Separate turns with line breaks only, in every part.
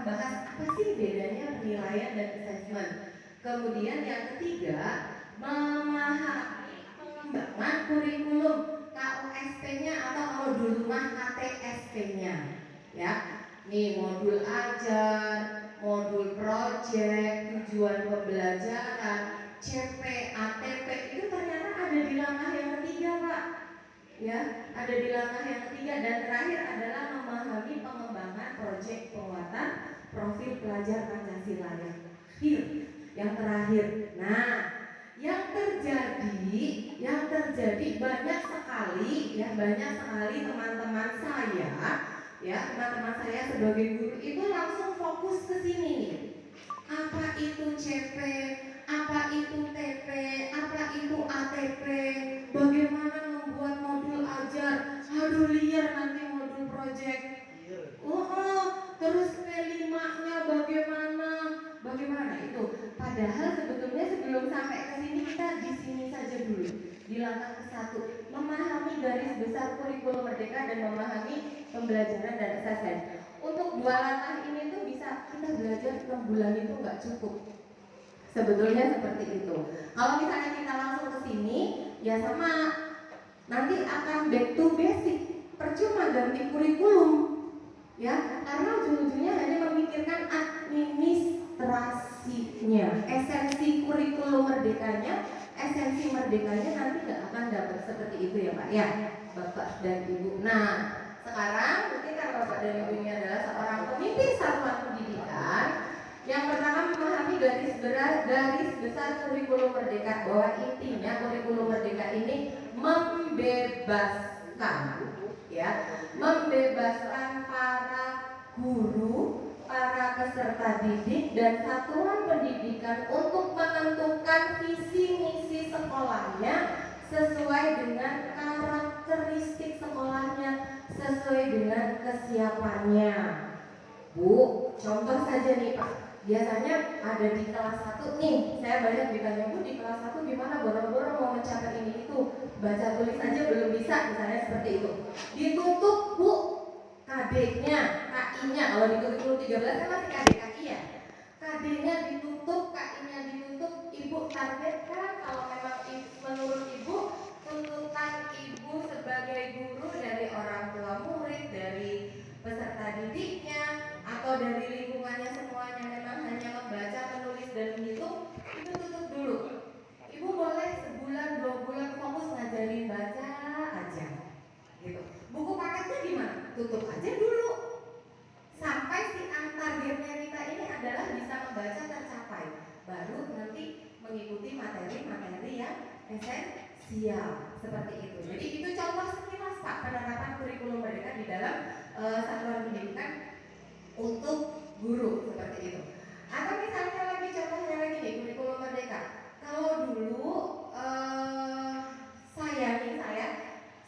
bahas apa sih bedanya penilaian dan assessment. Kemudian yang ketiga, memahami pengembangan kurikulum KUSP-nya atau modul rumah KTSP-nya. Ya, nih modul ajar, modul project, tujuan pembelajaran, CP, ATP itu ternyata ada di langkah yang ketiga, Pak. Ya, ada di langkah yang ketiga, dan terakhir adalah memahami pengembangan proyek penguatan profil pelajar Pancasila yang terakhir. Nah, yang terjadi banyak sekali teman-teman saya sebagai guru itu langsung fokus ke sini nih. Apa itu CP, apa itu TP, apa itu ATP, bagaimana membuat modul ajar, aduh liar nanti modul project, terus P5-nya bagaimana itu. Padahal sebetulnya sebelum sampai ke sini kita di sini saja dulu, di langkah ke-1, memahami garis besar kurikulum Merdeka dan memahami pembelajaran dan assessment. Untuk 2 langkah ini tuh bisa kita belajar 6 bulan itu nggak cukup. Sebetulnya seperti itu. Kalau misalnya kita langsung ke sini, ya sama, nanti akan back to basic, percuma ganti kurikulum, ya, karena ujung-ujungnya hanya memikirkan administrasinya, esensi kurikulum merdekanya, esensi merdekanya nanti nggak akan dapat seperti itu ya Pak, ya, Bapak dan Ibu. Nah, sekarang mungkin karena Bapak dan Ibu ini adalah seorang pemimpin satuan pendidikan, yang pertama memahami garis besar kurikulum merdeka, bahwa intinya kurikulum merdeka ini membebaskan, ya, membebaskan para guru, para peserta didik dan satuan pendidikan untuk menentukan visi misi sekolahnya sesuai dengan karakteristik sekolahnya, sesuai dengan kesiapannya. Bu, contoh saja nih Pak, biasanya ada di kelas 1 nih, saya banyak ditanya, Bu di kelas 1 gimana, boro-boro mau mencapai ini itu, baca tulis aja belum bisa, misalnya seperti itu. Ditutup Bu KD-nya, KI-nya, kalau di kurikulum 13 kan masih KD KI ya. KD-nya ditutup, KI-nya ditutup, Ibu targetkan kalau memang menurut Ibu tuntutan Ibu sebagai guru dari orang tua murid, dari peserta didiknya, atau dari lingkungannya semuanya memang hanya membaca, menulis, dan menghitung, itu tutup dulu. Ibu boleh sebulan, 2 bulan fokus ngajarin baca aja gitu. Buku paketnya gimana? Tutup aja dulu sampai si targetnya kita ini adalah bisa membaca tercapai, baru nanti mengikuti materi-materi yang esensial seperti itu. Jadi itu contoh sekilas Pak penerapan kurikulum mereka di dalam satuan pendidikan untuk guru seperti itu. Atau misalnya lagi contohnya lagi nih kurikulum merdeka. Kalau dulu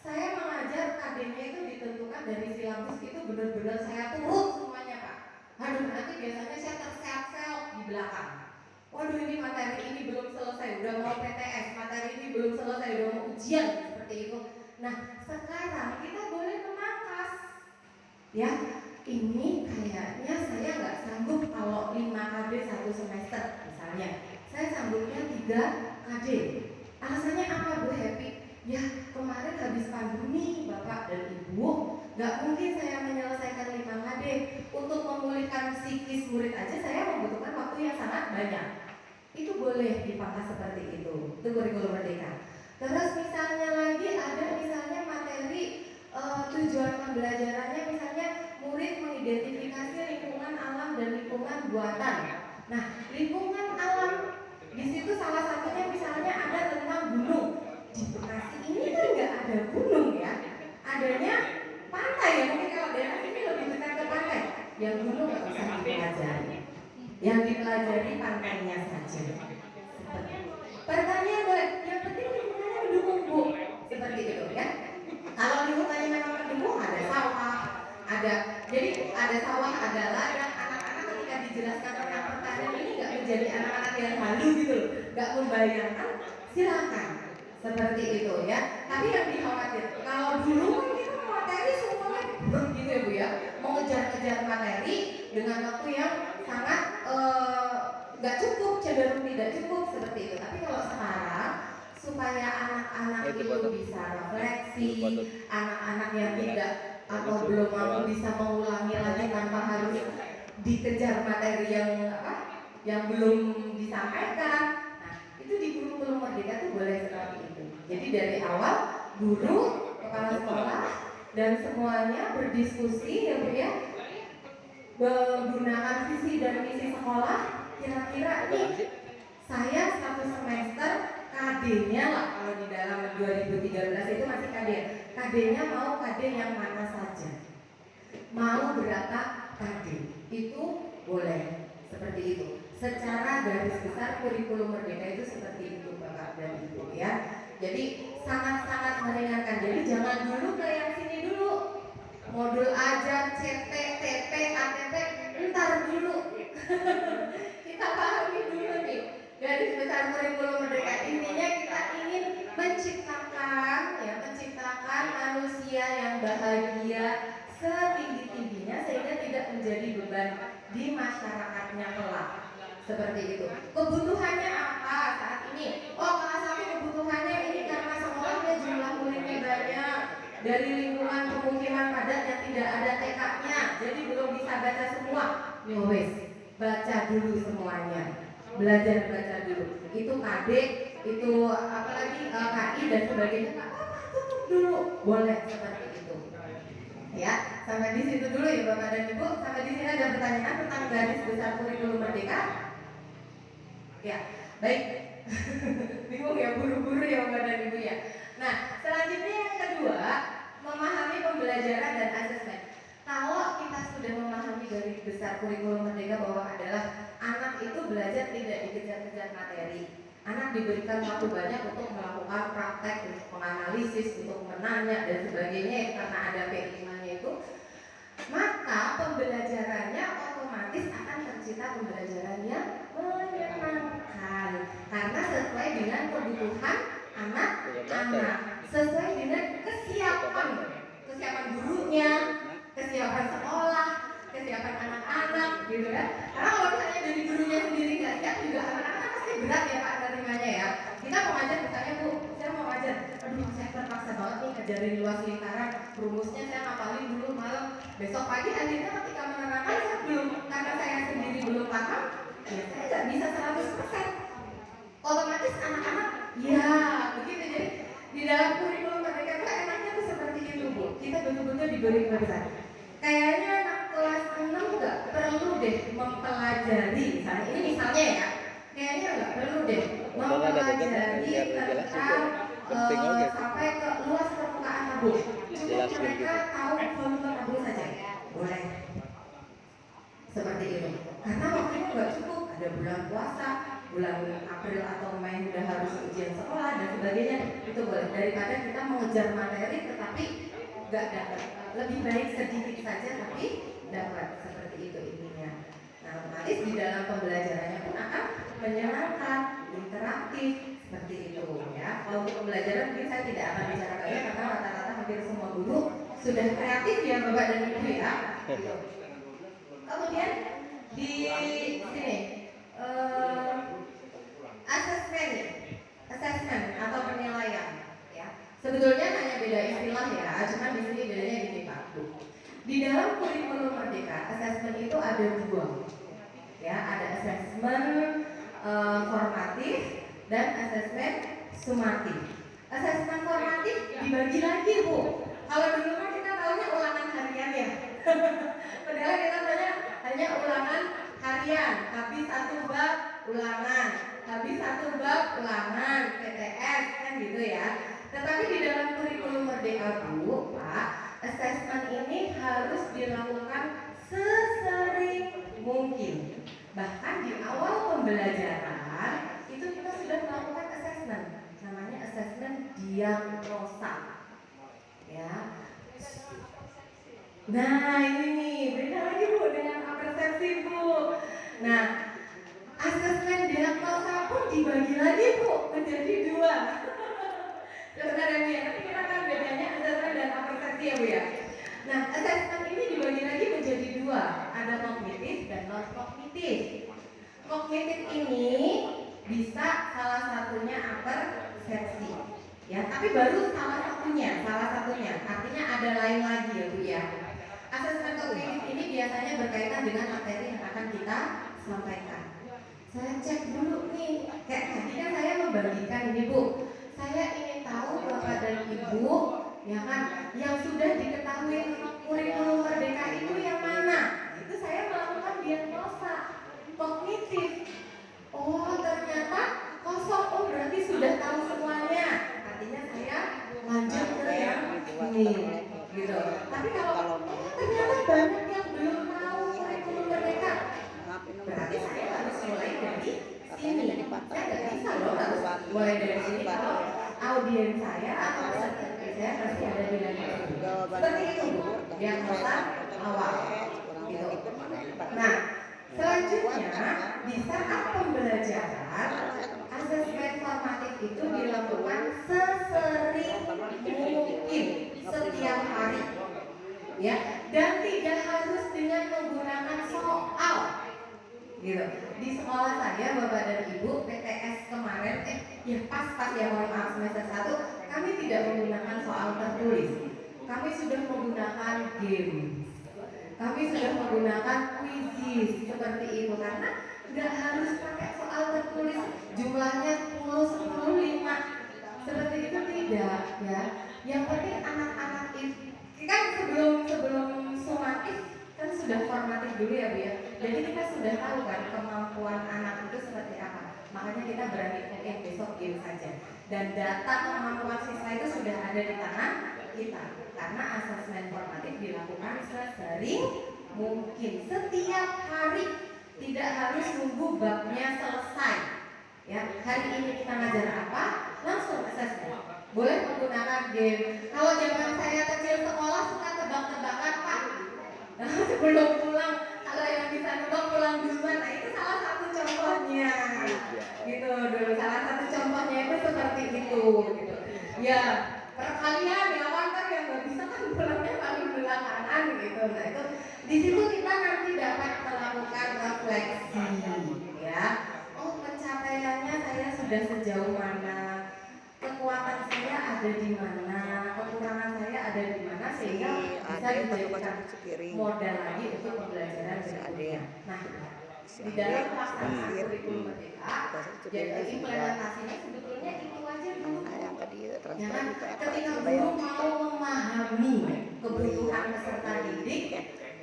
saya mengajar KD-nya itu ditentukan dari silabus, itu benar-benar saya turun semuanya Pak. Aduh, nanti biasanya saya terseok-seok di belakang. Waduh, ini materi ini belum selesai, udah mau PTS, materi ini belum selesai, udah mau ujian, seperti itu. Nah, sekarang kita boleh memangkas, ya. Ini kayaknya saya nggak sanggup kalau 5 KD 1 semester misalnya. Saya sanggupnya 3 KD. Alasannya apa Bu Happy? Ya kemarin habis pandemi Bapak dan Ibu, nggak mungkin saya menyelesaikan 5 KD. Untuk memulihkan psikis murid aja saya membutuhkan waktu yang sangat banyak. Itu boleh dipangkas seperti itu. Itu kurikulum merdeka. Terus misalnya lagi ada misalnya materi tujuan pembelajarannya misalnya murid mengidentifikasi lingkungan alam dan lingkungan buatan. Nah, lingkungan alam di situ salah satunya misalnya ada tentang gunung. Di Bekasi ini kan nggak ada gunung ya, adanya pantai ya. Mungkin kalau daerah ini lebih dekat ke pantai. Yang gunung nggak usah dipelajari, yang dipelajari pantainya saja. Pertanyaan boleh, yang penting lingkungannya mendukung Bu, seperti itu ya. Kalau lingkungannya memang mendukung, ada sawah, jadi ada sawah, ada ladang. Anak-anak ketika dijelaskan tentang pertanian ini nggak menjadi anak-anak yang halu gitu, nggak membayangkan, silakan seperti itu ya. Tapi yang dikhawatir, kalau dulu kan kita materi semuanya gitu ya Bu ya, mau ngejar-ngejar materi, dengan waktu yang sangat nggak cukup, cenderung tidak cukup seperti itu. Tapi kalau sekarang supaya anak-anak itu bisa refleksi, anak-anak yang tidak atau belum mampu bisa mengulangi lagi tanpa harus dikejar materi yang belum disampaikan. Nah, itu di kurikulum Merdeka itu boleh seperti itu. Jadi dari awal guru, kepala sekolah dan semuanya berdiskusi ya Bu ya, menggunakan visi dan misi sekolah. Kira-kira nih saya satu semester KD-nya lah, kalau di dalam 2013 itu masih KD. KD-nya mau KD yang mana saja, mau berapa KD itu boleh seperti itu. Secara garis besar kurikulum Merdeka itu seperti itu Bapak dan Ibu ya. Jadi sangat-sangat meringankan. Jadi jangan dulu ke yang sini dulu, modul ajar, CT, TP, KTP, ntar dulu. Kita pahami dulu nih garis besar kurikulum Merdeka. Intinya kita ingin menciptakan manusia yang bahagia setinggi-tingginya sehingga tidak menjadi beban di masyarakatnya kelak. Seperti itu. Kebutuhannya apa saat ini? Oh, kelas 1 kebutuhannya ini karena sekolahnya jumlah muridnya banyak, dari lingkungan pemukiman padat yang tidak ada TK-nya, jadi belum bisa baca semua. Wes, baca dulu semuanya, belajar baca dulu. Itu KD, itu apalagi KI dan sebagainya. Tutup dulu, boleh seperti itu. Ya, sampai di situ dulu ya Bapak dan Ibu. Sampai di sini ada pertanyaan tentang garis besar kurikulum Merdeka? Ya, baik. Bingung ya, buru-buru ya Bapak dan Ibu ya. Nah, selanjutnya yang kedua, memahami pembelajaran dan asesmen. Kalau kita sudah memahami garis besar kurikulum Merdeka bahwa adalah anak itu belajar tidak dikejar-kejar materi. Anak diberikan waktu banyak untuk melakukan praktek, untuk menganalisis, untuk menanya dan sebagainya karena ada P5-nya itu. Maka pembelajarannya otomatis akan tercipta pembelajaran yang menyenangkan karena sesuai dengan kebutuhan anak-anak, sesuai dengan kesiapan gurunya, kesiapan sekolah, kesiapan anak-anak, gitu kan? Karena kalau misalnya dari gurunya sendiri nggak siap juga anak-anak pasti berat ya Pak nerimanya ya. Kita mau ngajar misalnya Bu, saya mau ngajar, aduh saya terpaksa banget nih ngajarin luas lingkaran, rumusnya saya ngapalin dulu malam, besok pagi akhirnya ketika menerangkan saya belum, karena saya sendiri belum paham, ya saya nggak bisa 100%. Otomatis anak-anak, ya begitu. Jadi di dalam kurikulum Merdeka itu enaknya tuh seperti itu Bu. Kita betul-betul diberi kebebasan. Kayaknya anak kelas 6 nggak perlu deh mempelajari, misalnya ini misalnya ya, kayaknya nggak perlu deh mempelajari tentang sampai ke luas permukaan tabung. Cukup mereka tahu volume tabung saja, boleh. Seperti itu. Karena waktunya nggak cukup, ada bulan puasa, bulan April atau Mei udah harus ujian sekolah dan sebagainya, itu boleh. Daripada kita mengejar materi tetapi nggak dapat, lebih baik sedikit saja tapi dapat, seperti itu intinya. Nah, otomatis di dalam pembelajarannya pun akan menyenangkan, interaktif, seperti itu ya. Kalau untuk pembelajaran mungkin saya tidak akan bicara banyak karena rata-rata hampir semua guru sudah kreatif ya Bapak dan Ibu ya. Kemudian di sini assessment atau penilaian ya. Sebetulnya hanya beda istilah ya, cuma di sini bedanya gini Pak Bu. Di dalam kurikulum Merdeka, assessment itu ada dua. Ya, ada assessment formatif dan assessment sumatif. Assessment formatif dibagi lagi Bu. Kalau dulu kan kita tahunya ulangan harian ya. Padahal kita tanya hanya ulangan harian, habis satu bab ulangan, habis satu bab ulangan, PTS kan gitu ya. Tetapi di dalam kurikulum Merdeka Bu, Pak, assessment ini harus dilakukan sesering mungkin. Bahkan di awal pembelajaran itu kita sudah melakukan assessment, namanya assessment diagnosa. Ya. Nah ini nih, beda lagi Bu dengan persepsi Bu. Nah, asesmen diagnosa pun dibagi lagi Bu menjadi dua. Sebenarnya ya, tapi kita kan bedanya asesmen dan persepsi ya Bu ya. Nah, asesmen ini dibagi lagi menjadi dua, ada kognitif kognitif. Kognitif ini bisa salah satunya persepsi, ya. Tapi baru salah satunya. Artinya ada lain lagi ya Bu ya. Asesmen kognitif ini biasanya berkaitan dengan materi yang akan kita sampaikan. Saya cek dulu nih, kayak tadi kan saya membagikan ini Bu. Saya ingin tahu Bapak dan Ibu, ya kan, yang sudah diketahui kurikulum Merdeka itu yang mana? Itu saya melakukan diagnosa kognitif. Oh ternyata kosong, oh berarti sudah tahu semuanya. Artinya saya lanjut ke yang ini, gitu. Tapi kalau ternyata banyak yang belum tahu kurikulum Merdeka, berarti saya harus mulai dari sini. Saya nggak bisa loh harus mulai dari sini kalau audiens saya atau peserta saya pasti ada di dalam. Seperti itu diagnosa awal, gitu. Nah, selanjutnya di saat pembelajaran asesmen formatif itu dilakukan sesering mungkin setiap hari, ya, dan tidak harus dengan menggunakan soal, gitu. Di sekolah saya Bapak dan Ibu PTS kemarin ya pas ya mohon maaf semester 1 kami tidak menggunakan soal tertulis, kami sudah menggunakan game. Kami sudah menggunakan quizzes seperti itu karena nggak harus pakai soal tertulis jumlahnya 10, 10, 5 seperti itu tidak ya. Yang penting anak-anak itu kan sebelum sumatif kan sudah formatif dulu ya Bu ya. Jadi kita sudah tahu kan kemampuan anak itu seperti apa. Makanya kita berani besok game saja. Dan data kemampuan siswa itu sudah ada di tangan kita. Karena asesmen formatif dilakukan sesering mungkin setiap hari, tidak harus nunggu babnya selesai. Ya, hari ini kita ngajar apa, langsung asesmen. Boleh menggunakan game. Kalau zaman saya kecil sekolah suka tebak-tebakan Pak. Nah, sebelum pulang, kalau yang bisa nebak pulang duluan, nah itu salah satu contohnya. Gitu dulu, salah satu contohnya itu seperti itu. Gitu. Ya. Perkalian ya kan yang nggak bisa kan pulangnya paling belakangan gitu. Nah itu di situ kita nanti dapat melakukan refleksi, ya. Oh pencapaiannya saya sudah sejauh mana, kekuatan saya ada di mana, kekurangan saya ada di mana sehingga bisa dijadikan modal lagi untuk pembelajaran berikutnya. Nah di dalam pelaksanaan kurikulum Merdeka, jadi implementasinya sebetulnya itu aja dulu. Ya kan? Ketika guru mau memahami kebutuhan peserta didik,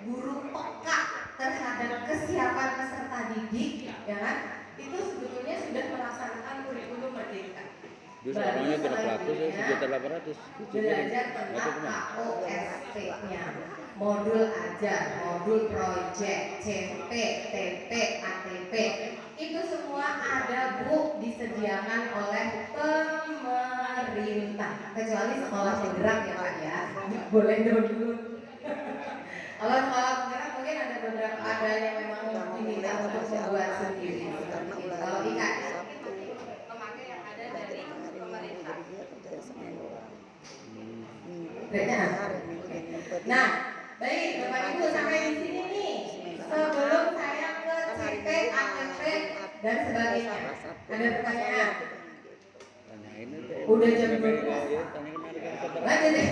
guru peka terhadap kesiapan peserta didik, ya kan? Itu sebetulnya sudah melaksanakan kurikulum Merdeka. Baru selanjutnya belajar tentang KOSP-nya, modul ajar, modul project, CP, TP, ATP. Itu semua ada Bu, disediakan oleh pemerintah. Kecuali sekolah penggerak ya Pak ya, boleh dulu. Kalau sekolah penggerak mungkin ada beberapa yang memang diminta untuk membuat sendiri. Kalau IKS memakai yang ada dari pemerintah. Nah, baik Bapak Ibu sampai di sini nih. Sebelum saya ke CP, ATP dan sebagainya. Ada pertanyaan? Udah jam 12. Lanjut deh.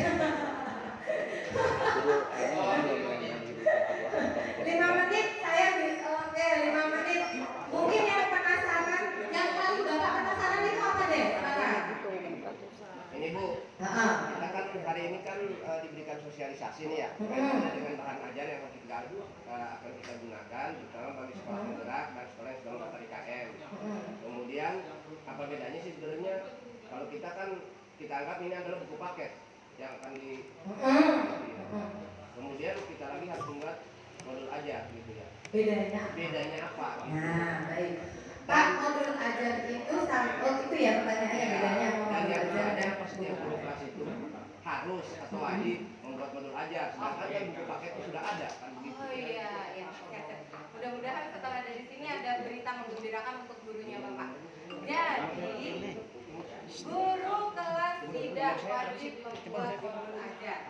5 menit saya oke 5 menit. Mungkin yang penasaran, yang paling Bapak penasaran itu apa deh?
Ini Bu, kita kan hari ini kan diberikan sosialisasi nih ya, dengan bahan ajar yang akan kita gunakan, terutama bagi sekolah penggerak dan sekolah yang sedang mendaftar IKM. Kemudian apa bedanya sih sebenarnya? Kalau kita kan kita anggap ini adalah buku paket yang akan di. Kemudian kita lagi harus membuat modul ajar gitu ya. Bedanya apa?
Nah, baik. Pak, modul ajar itu itu ya pertanyaannya bedanya modul ajar dan
setiap guru kelas itu harus atau wajib membuat modul ajar, sedangkan kan buku paket itu sudah ada kan begitu.
Oh iya, ya. Mudah-mudahan setelah dari sini ada berita menggembirakan untuk gurunya Bapak. Jadi guru kelas tidak wajib membuat modul ajar.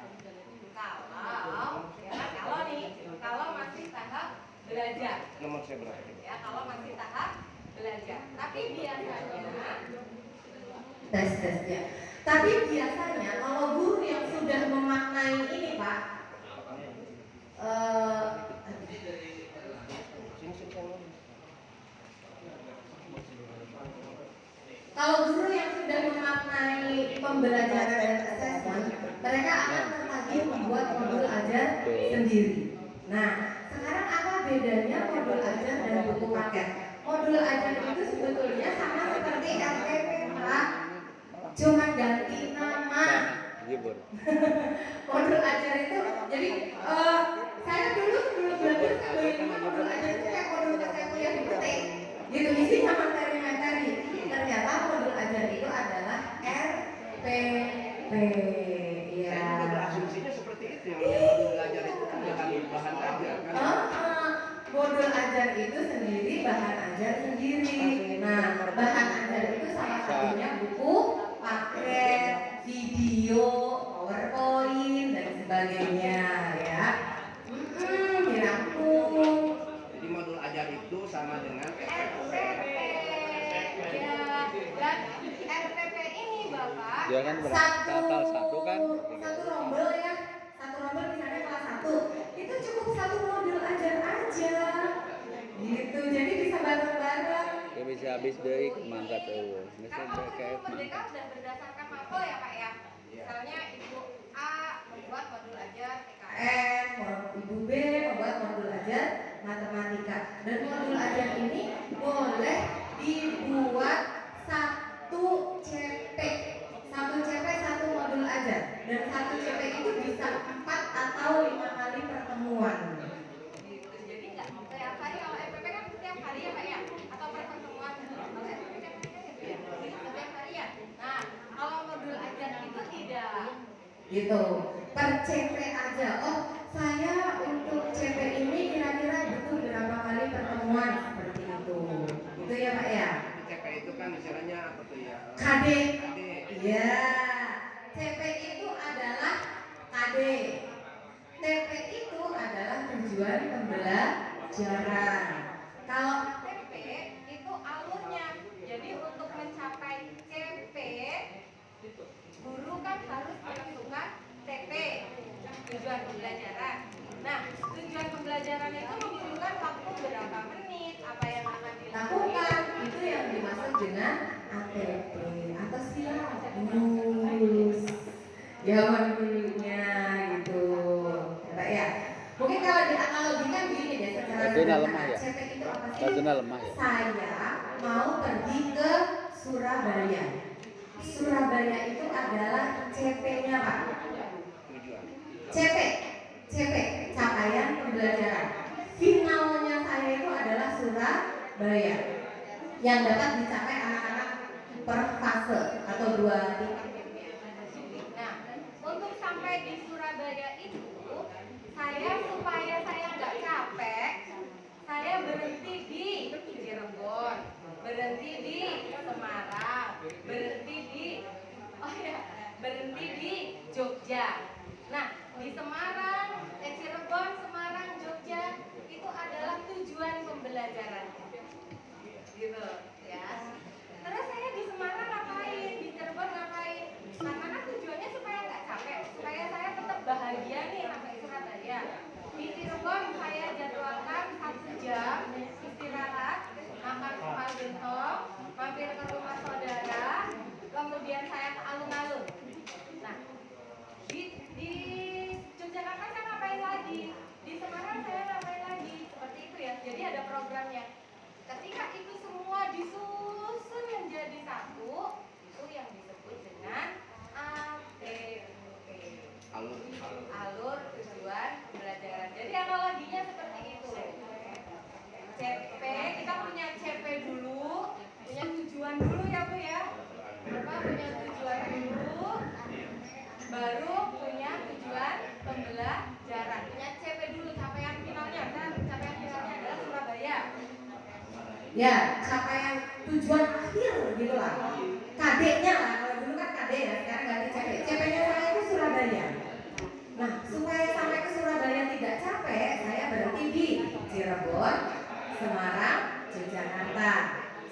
Kalau masih tahap belajar belajar.
Nomor saya berapa?
Ya, kalau masih tahap belajar. Tapi biasanya tes ya. Tapi biasanya kalau guru yang sudah memaknai ini Pak, kalau guru yang sudah memaknai pembelajaran dan assessment, mereka akan tertagih membuat modul ajar sendiri. Nah, sekarang apa bedanya modul ajar dan buku paket? Modul ajar itu sebetulnya sama seperti RPP Pak, cuma ganti nama. Modul ajar itu, jadi saya dulu sebelum belajar saya bayangin modul ajar itu kayak modul saya kuliah di PT, gitu isinya materi-materi. Ternyata modul ajar itu adalah RPP. Ya.
Saya juga berasumsinya seperti itu, yang modul belajar itu kan bahan ajar kan?
Modul ajar itu sendiri, bahan ajar sendiri. Nah, bahan ajar itu salah satunya buku, paket, video, PowerPoint dan sebagainya, ya. Dirangkum.
Jadi modul ajar itu sama dengan
RPP. Ya, dan RPP ini Bapak,
dia kan satu kan
satu rombel ya, satu rombel misalnya kelas 1 itu cukup satu modul ajar aja gitu, jadi bisa bareng-bareng.
dia bisa habis dari mangkat tuh
Kan waktu merdeka sudah berdasarkan mapel ya Pak ya, misalnya Ibu A membuat modul ajar PKN, Ibu B membuat modul ajar matematika, dan modul ajar ini boleh dibuat satu CP, satu modul ajar, dan satu CP itu bisa 4 atau 5 kali pertemuan. Gitu. Jadi nggak setiap hari, kalau FPP kan setiap hari ya Pak ya, atau per pertemuan. Kalau FPP kan setiap hari ya. Nah, kalau modul ajar itu tidak. Gitu. Per CP aja. Oh, saya untuk CP ini kira-kira butuh berapa kali pertemuan seperti itu. Itu ya Pak ya.
CP itu kan istilahnya apa tuh ya?
KD.
KD.
Iya. CP itu adalah KD. TP itu adalah tujuan pembelajaran. Kalau TP itu alurnya. Jadi untuk mencapai CP, guru kan harus menentukan TP, tujuan pembelajaran. Nah, tujuan pembelajaran itu membutuhkan waktu berapa menit, apa yang akan dilakukan, itu yang dimaksud dengan ATP atau silabus. Zaman dulunya gitu, Pak ya. Mungkin kalau dianalogikan gini deh, secara
lemah ya.
CP itu apa sih?
Rajuna lemah ya.
Saya mau pergi ke Surabaya. Surabaya itu adalah CP-nya Pak. CP, capaian pembelajaran. Finalnya saya itu adalah Surabaya, yang dapat dicapai anak-anak per fase atau 2 tingkat. Nah, untuk sampai di Surabaya itu, supaya saya nggak capek, saya berhenti di Cirebon, berhenti di Semarang, berhenti di Jogja. Nah, di Cirebon, Semarang, Jogja itu adalah tujuan pembelajaran, gitu ya. Terus saya di Semarang ngapain, di Cirebon ngapain? Karena tujuannya supaya nggak capek, supaya saya tetap bahagia nih sampai Surabaya. Di Cirebon saya jadwalkan 1 jam istirahat, makan kepal gentong, mampir ke rumah saudara, kemudian saya ke alun-alun. Nah, di Yogyakarta saya ngapain lagi? Di Semarang saya ngapain lagi? Seperti itu ya. Jadi ada programnya. Ketika itu semua disusun menjadi satu, itu yang disebut dengan ATP. Alur tujuan pembelajaran. Jadi analoginya seperti itu. CP, kita punya CP dulu, punya tujuan dulu ya Bu ya. Punya tujuan dulu, baru punya tujuan pembelajaran. Punya CP dulu, capaian finalnya kan? Capaian finalnya adalah Surabaya. Ya, capaian tujuan akhir gitu lah. KD-nya lah, kalau dulu kan KD ya, sekarang ganti CP. CP-nya saya itu Surabaya. Nah, supaya sampai ke Surabaya tidak capek, saya berhenti di Cirebon. Cirebon, Semarang, Yogyakarta.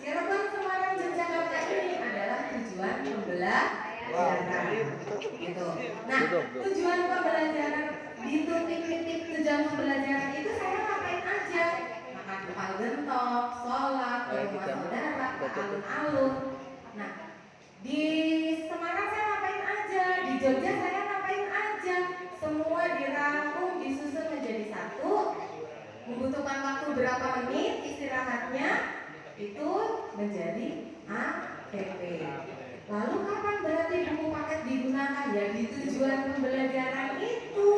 Cirebon, Semarang, Yogyakarta ini adalah tujuan pembelajaran. Gitu. Nah, tujuan pembelajaran di titik-titik tujuan pembelajaran itu saya ngapain aja? Makan kepal gentong, sholat, ke rumah saudara, ke alun-alun. Nah, di Semarang saya ngapain aja? Di Jogja saya ngapain aja? Semua dirangkum, disusun menjadi satu. Membutuhkan waktu berapa menit istirahatnya? Itu menjadi APP. Lalu kapan berarti buku paket digunakan? Ya di tujuan pembelajaran itu.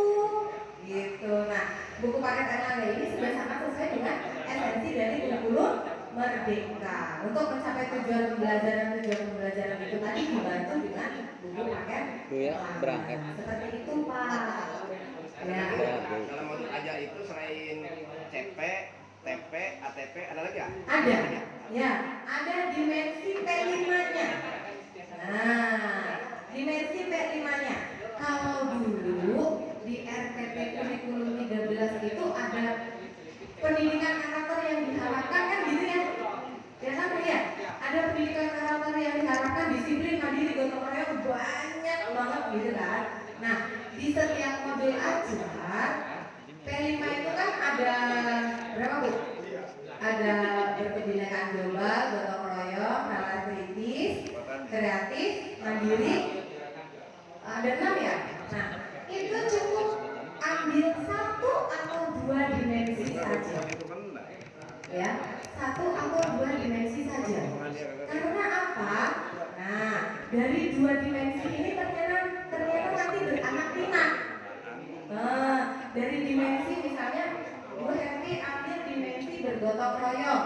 Gitu. Nah, buku paket Erlangga ini sudah sangat sesuai dengan esensi dari kurikulum Merdeka. Untuk mencapai tujuan pembelajaran itu tadi dibantu dengan buku paket
berangkat.
Seperti itu, Pak. Ya.
Dalam modul ajar itu selain CP, TP, ATP ada lagi ya?
Ada. Ya, ada dimensi P5-nya. Nah, dimensi P5-nya. Kalau dulu di RPP kurikulum 13 itu ada pendidikan karakter yang diharapkan kan gitu ya? Ya kan ya? Ada pendidikan karakter yang diharapkan, disiplin, mandiri, gotong royong, banyak banget gitu kan. Nah, di setiap modul ajar P5 itu kan ada berapa, Bu? Ada berkebinekaan global, gotong royong, nalar kritis, kreatif, mandiri. Ada 6 ya? Nah, itu cukup ambil 1 atau 2 dimensi saja. Ya, 1 atau 2 dimensi saja. Karena apa? Nah, dari 2 dimensi ini ternyata nanti beranak pinak. Dari dimensi misalnya Bu Herti ambil dimensi bergotong royong.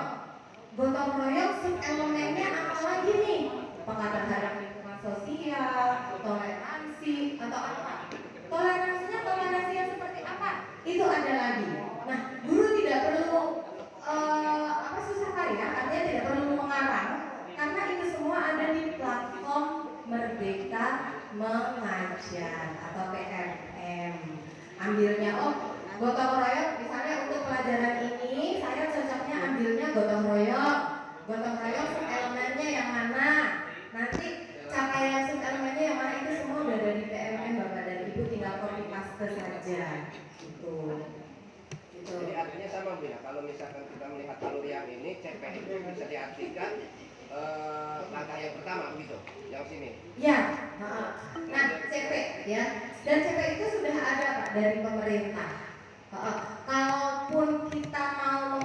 Gotong royong sub elemennya apa lagi nih? Apakah terhadap lingkungan sosial, toleransi, atau apa? Toleransinya toleransi yang seperti apa? Itu ada lagi. Nah, guru tidak perlu susah payah, artinya tidak perlu mengarang, karena itu semua ada di platform Merdeka Mengajar atau PMM. Ambilnya, gotong royong, misalnya untuk pelajaran ini saya cocoknya ambilnya gotong royong. Gotong royong sub elemennya yang mana? Nanti capaian sub elemennya yang mana, itu semua udah ada di PMM Bapak dan Ibu, tinggal copy paste saja. Gitu.
Jadi artinya sama Bu ya, kalau misalkan kita melihat alur yang ini, CP itu bisa diartikan langkah yang pertama begitu, yang sini.
Ya, nah CP ya, dan CP itu sudah ada Pak dari pemerintah. Kalaupun kita mau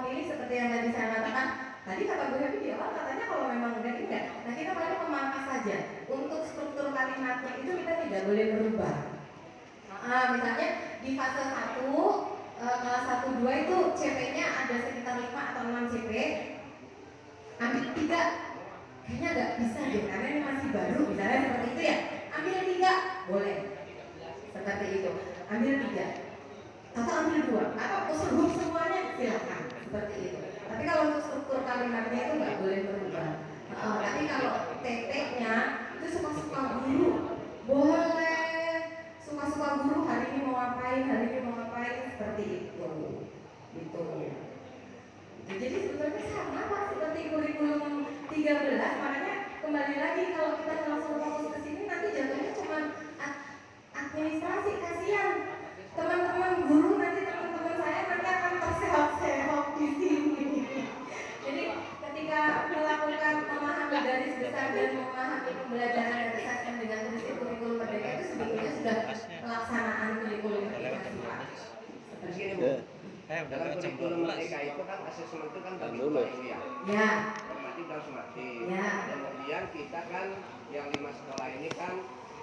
memilih seperti yang tadi saya katakan, tadi kata Bu Hebi di awal katanya kalau memang enggak. Nah kita paling memangkas saja. Untuk struktur kalimatnya itu kita tidak boleh berubah. Misalnya di fase 1, kelas 1, 2 itu CP-nya ada sekitar 5 atau 6 CP. Ambil 3, kayaknya nggak bisa deh karena ini masih baru, misalnya seperti itu ya. Ambil 3, boleh. Seperti itu. Ambil 3 atau ambil 2 atau usul semuanya silakan, seperti itu. Tapi kalau untuk struktur kalimatnya itu nggak boleh berubah. Tapi kalau TP-nya itu suka-suka guru, boleh. Suka-suka guru hari ini mau ngapain, seperti itu. Gitu. Jadi sebetulnya sama Pak seperti kurikulum 13, makanya kembali lagi kalau kita langsung fokus ke sini nanti jatuhnya cuma administrasi. Kasihan teman-teman guru, nanti teman-teman saya nanti akan terseok-seok di sini. Jadi ketika melakukan memahami garis besar dan memahami pembelajaran dan assessment dengan prinsip kurikulum Merdeka itu sebetulnya sudah pelaksanaan kurikulum Merdeka Pak.
Terus gini Bu, dalam kurikulum Merdeka itu kan asesmen itu kan bagi dua ya.
Ya.
Formatif dan sumatif.
Ya.
Kemudian kita kan yang 5 sekolah ini kan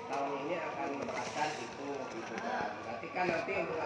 tahun ini akan menerapkan itu gitu kan. Berarti kan nanti untuk